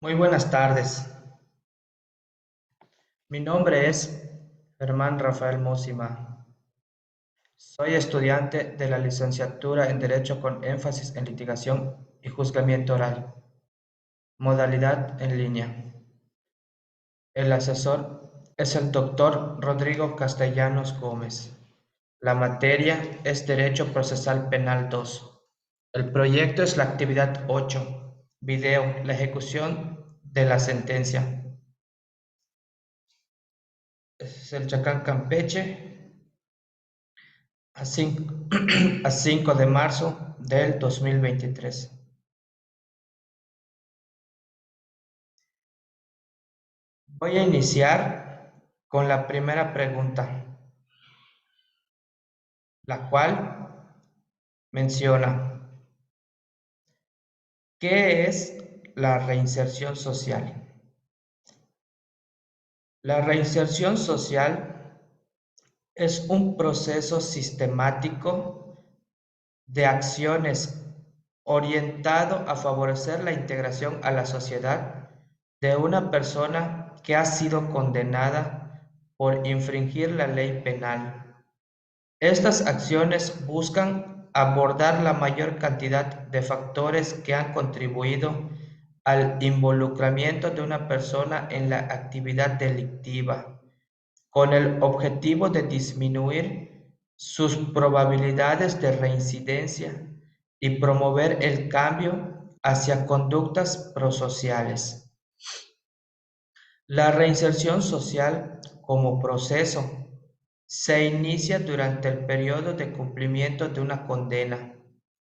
Muy buenas tardes. Mi nombre es Germán Rafael Mósima. Soy estudiante de la licenciatura en Derecho con énfasis en litigación y juzgamiento oral, modalidad en línea. El asesor es el doctor Rodrigo Castellanos Gómez. La materia es Derecho Procesal Penal 2. El proyecto es la actividad 8, video, la ejecución de la sentencia. Es el Chacán Campeche, a 5, a 5 de marzo del 2023. Voy a iniciar con la primera pregunta, la cual menciona, ¿qué es la reinserción social? La reinserción social es un proceso sistemático de acciones orientado a favorecer la integración a la sociedad de una persona que ha sido condenada por infringir la ley penal. Estas acciones buscan abordar la mayor cantidad de factores que han contribuido al involucramiento de una persona en la actividad delictiva, con el objetivo de disminuir sus probabilidades de reincidencia y promover el cambio hacia conductas prosociales. La reinserción social como proceso se inicia durante el periodo de cumplimiento de una condena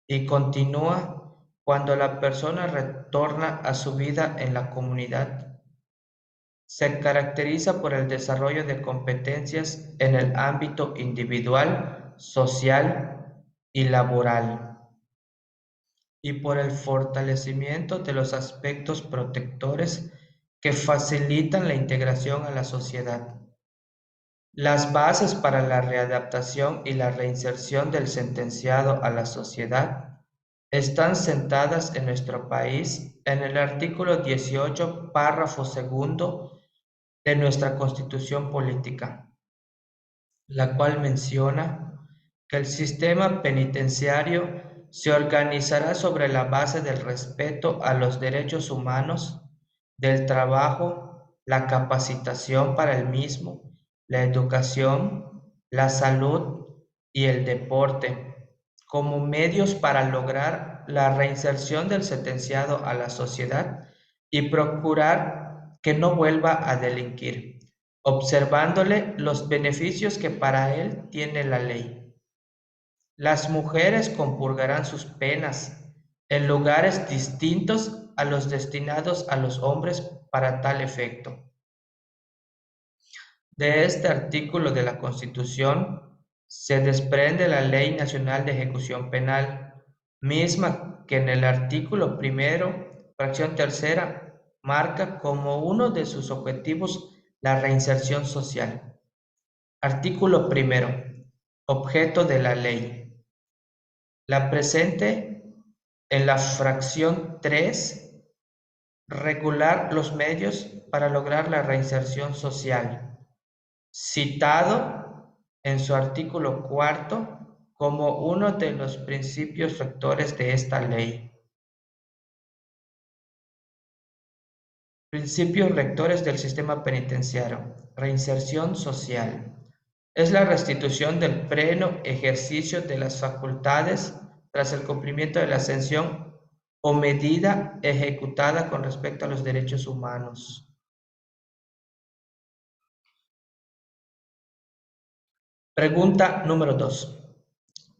y continúa cuando la persona retorna a su vida en la comunidad. Se caracteriza por el desarrollo de competencias en el ámbito individual, social y laboral, y por el fortalecimiento de los aspectos protectores que facilitan la integración a la sociedad. Las bases para la readaptación y la reinserción del sentenciado a la sociedad están sentadas en nuestro país en el artículo 18, párrafo segundo de nuestra Constitución Política, la cual menciona que el sistema penitenciario se organizará sobre la base del respeto a los derechos humanos, del trabajo, la capacitación para el mismo, la educación, la salud y el deporte, como medios para lograr la reinserción del sentenciado a la sociedad y procurar que no vuelva a delinquir, observándole los beneficios que para él tiene la ley. Las mujeres compurgarán sus penas en lugares distintos a los destinados a los hombres para tal efecto. De este artículo de la Constitución se desprende la Ley Nacional de Ejecución Penal, misma que en el artículo primero, fracción tercera, marca como uno de sus objetivos la reinserción social. Artículo primero. Objeto de la ley. La presente en la fracción 3, regular los medios para lograr la reinserción social, citado en su artículo cuarto como uno de los principios rectores de esta ley. Principios rectores del sistema penitenciario. Reinserción social. Es la restitución del pleno ejercicio de las facultades tras el cumplimiento de la sanción o medida ejecutada con respecto a los derechos humanos. Pregunta número 2.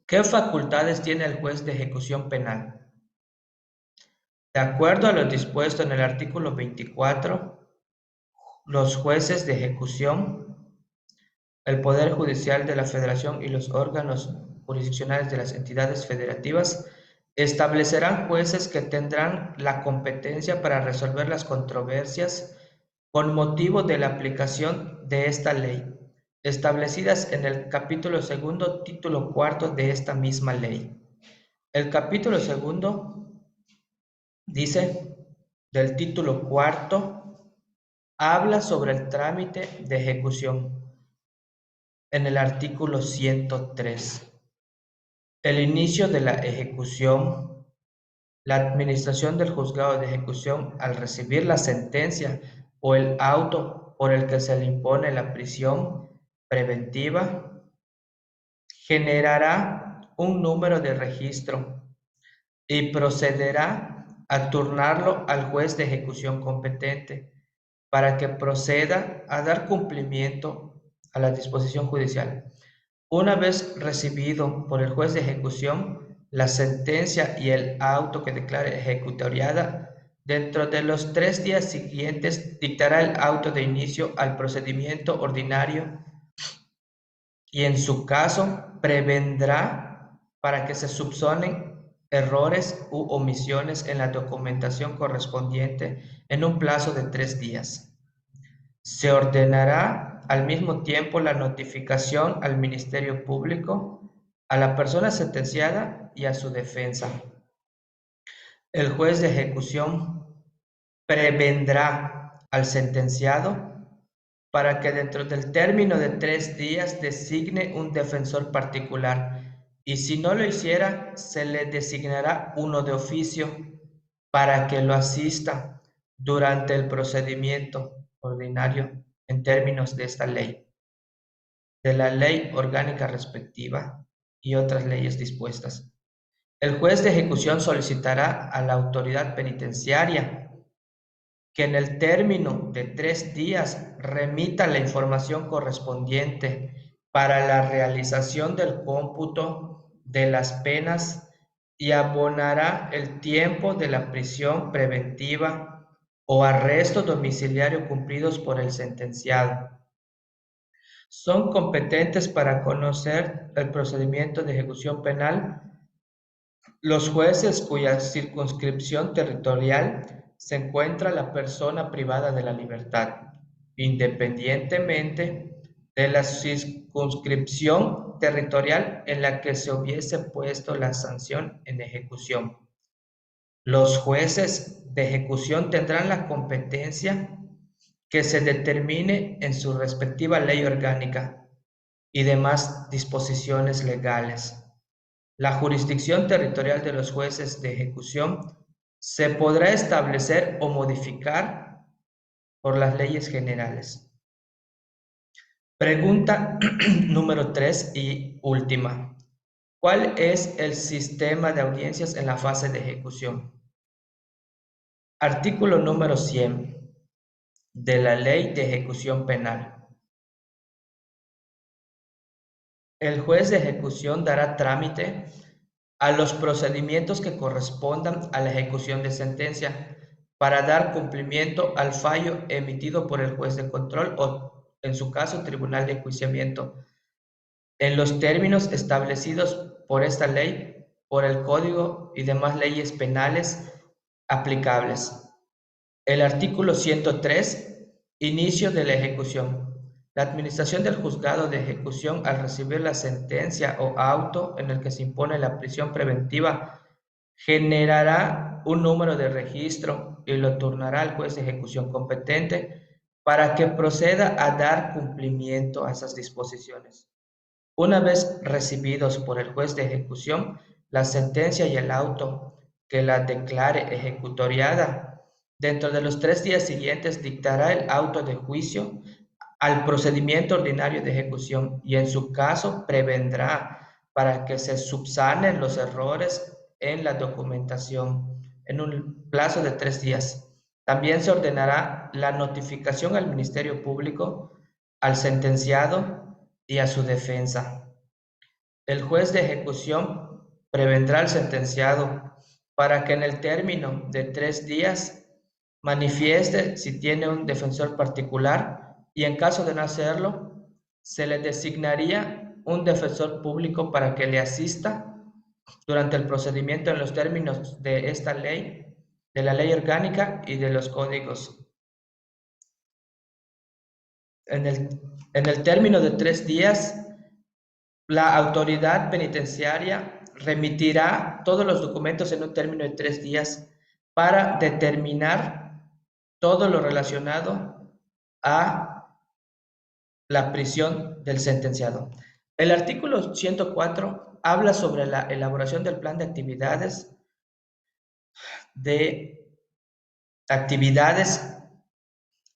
¿Qué facultades tiene el juez de ejecución penal? De acuerdo a lo dispuesto en el artículo 24, los jueces de ejecución, el Poder Judicial de la Federación y los órganos jurisdiccionales de las entidades federativas establecerán jueces que tendrán la competencia para resolver las controversias con motivo de la aplicación de esta ley, establecidas en el capítulo segundo, título cuarto de esta misma ley. El capítulo segundo dice: del título cuarto habla sobre el trámite de ejecución en el artículo 103. El inicio de la ejecución. La administración del juzgado de ejecución, al recibir la sentencia o el auto por el que se le impone la prisión preventiva, generará un número de registro y procederá a turnarlo al juez de ejecución competente para que proceda a dar cumplimiento a la disposición judicial. Una vez recibido por el juez de ejecución la sentencia y el auto que declare ejecutoriada, dentro de los 3 días siguientes dictará el auto de inicio al procedimiento ordinario y en su caso prevendrá para que se subsanen errores u omisiones en la documentación correspondiente en un plazo de 3 días. Se ordenará al mismo tiempo la notificación al Ministerio Público, a la persona sentenciada y a su defensa. El juez de ejecución prevendrá al sentenciado para que dentro del término de 3 días designe un defensor particular y si no lo hiciera, se le designará uno de oficio para que lo asista durante el procedimiento ordinario en términos de esta ley, de la ley orgánica respectiva y otras leyes dispuestas. El juez de ejecución solicitará a la autoridad penitenciaria que en el término de 3 días remita la información correspondiente para la realización del cómputo de las penas y abonará el tiempo de la prisión preventiva o arresto domiciliario cumplidos por el sentenciado. Son competentes para conocer el procedimiento de ejecución penal los jueces cuya circunscripción territorial se encuentra la persona privada de la libertad, independientemente de la circunscripción territorial en la que se hubiese puesto la sanción en ejecución. Los jueces de ejecución tendrán la competencia que se determine en su respectiva ley orgánica y demás disposiciones legales. La jurisdicción territorial de los jueces de ejecución se podrá establecer o modificar por las leyes generales. Pregunta número 3 y última. ¿Cuál es el sistema de audiencias en la fase de ejecución? Artículo número 100 de la Ley de Ejecución Penal. El juez de ejecución dará trámite a los procedimientos que correspondan a la ejecución de sentencia para dar cumplimiento al fallo emitido por el juez de control o, en su caso, tribunal de enjuiciamiento, en los términos establecidos por esta ley, por el Código y demás leyes penales aplicables. El artículo 103, inicio de la ejecución. La administración del juzgado de ejecución al recibir la sentencia o auto en el que se impone la prisión preventiva generará un número de registro y lo turnará al juez de ejecución competente para que proceda a dar cumplimiento a esas disposiciones. Una vez recibidos por el juez de ejecución la sentencia y el auto que la declare ejecutoriada, dentro de los 3 días siguientes dictará el auto de juicio al procedimiento ordinario de ejecución y en su caso prevendrá para que se subsanen los errores en la documentación en un plazo de 3 días. También se ordenará la notificación al Ministerio Público, al sentenciado y a su defensa. El juez de ejecución prevendrá al sentenciado para que en el término de 3 días manifieste si tiene un defensor particular y en caso de no hacerlo, se le designaría un defensor público para que le asista durante el procedimiento en los términos de esta ley, de la ley orgánica y de los códigos. En el término de 3 días, la autoridad penitenciaria remitirá todos los documentos en un término de 3 días para determinar todo lo relacionado a la prisión del sentenciado. El artículo 104 habla sobre la elaboración del plan de actividades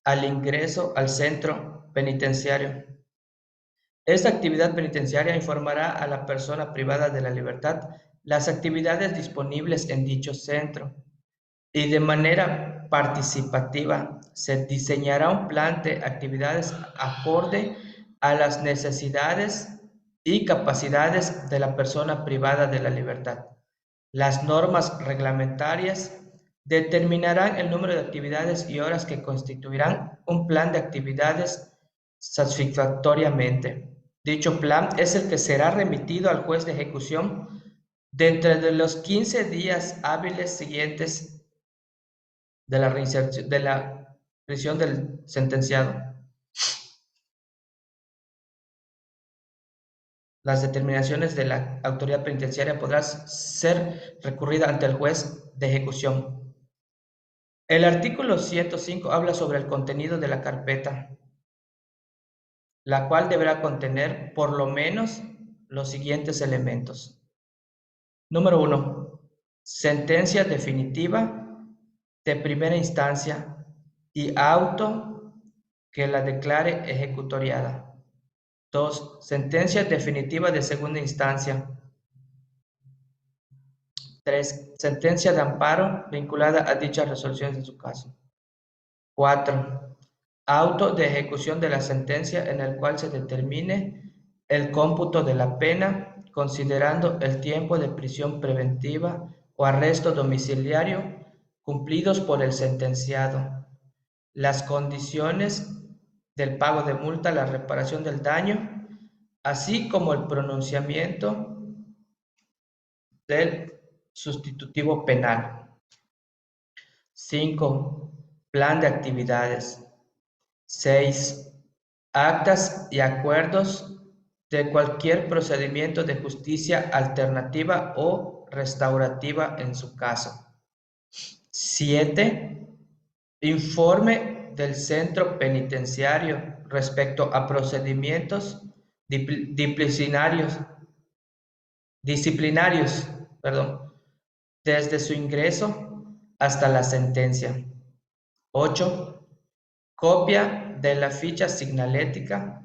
al ingreso al centro penitenciario. Esta actividad penitenciaria informará a la persona privada de la libertad las actividades disponibles en dicho centro y de manera participativa se diseñará un plan de actividades acorde a las necesidades y capacidades de la persona privada de la libertad. Las normas reglamentarias determinarán el número de actividades y horas que constituirán un plan de actividades satisfactoriamente. Dicho plan es el que será remitido al juez de ejecución dentro de los 15 días hábiles siguientes de la prisión del sentenciado. Las determinaciones de la autoridad penitenciaria podrán ser recurridas ante el juez de ejecución. El artículo 105 habla sobre el contenido de la carpeta, la cual deberá contener por lo menos los siguientes elementos. Número 1. Sentencia definitiva de primera instancia y auto que la declare ejecutoriada. 2. Sentencia definitiva de segunda instancia. 3. Sentencia de amparo vinculada a dichas resoluciones de su caso. 4. Auto de ejecución de la sentencia en el cual se determine el cómputo de la pena considerando el tiempo de prisión preventiva o arresto domiciliario cumplidos por el sentenciado, las condiciones del pago de multa, la reparación del daño, así como el pronunciamiento del sustitutivo penal. 5. Plan de actividades. 6. Actas y acuerdos de cualquier procedimiento de justicia alternativa o restaurativa en su caso. 7. Informe del centro penitenciario respecto a procedimientos disciplinarios, desde su ingreso hasta la sentencia. 8. Copia de la ficha signalética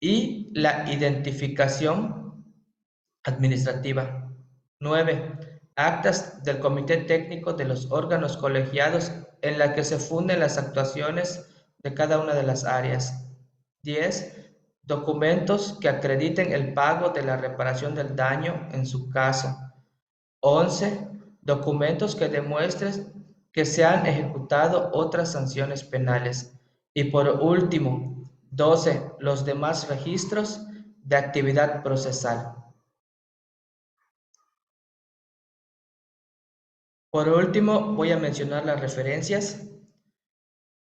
y la identificación administrativa. 9. Actas del comité técnico de los órganos colegiados en la que se funden las actuaciones de cada una de las áreas. 10. Documentos que acrediten el pago de la reparación del daño en su caso. 11. Documentos que demuestren que se han ejecutado otras sanciones penales. Y por último, 12. Los demás registros de actividad procesal. Por último, voy a mencionar las referencias,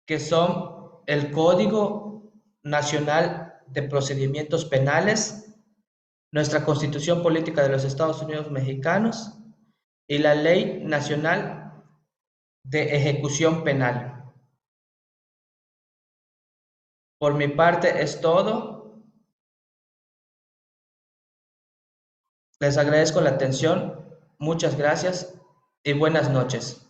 que son el Código Nacional de Procedimientos Penales, nuestra Constitución Política de los Estados Unidos Mexicanos y la Ley Nacional de Ejecución Penal. Por mi parte es todo. Les agradezco la atención. Muchas gracias y buenas noches.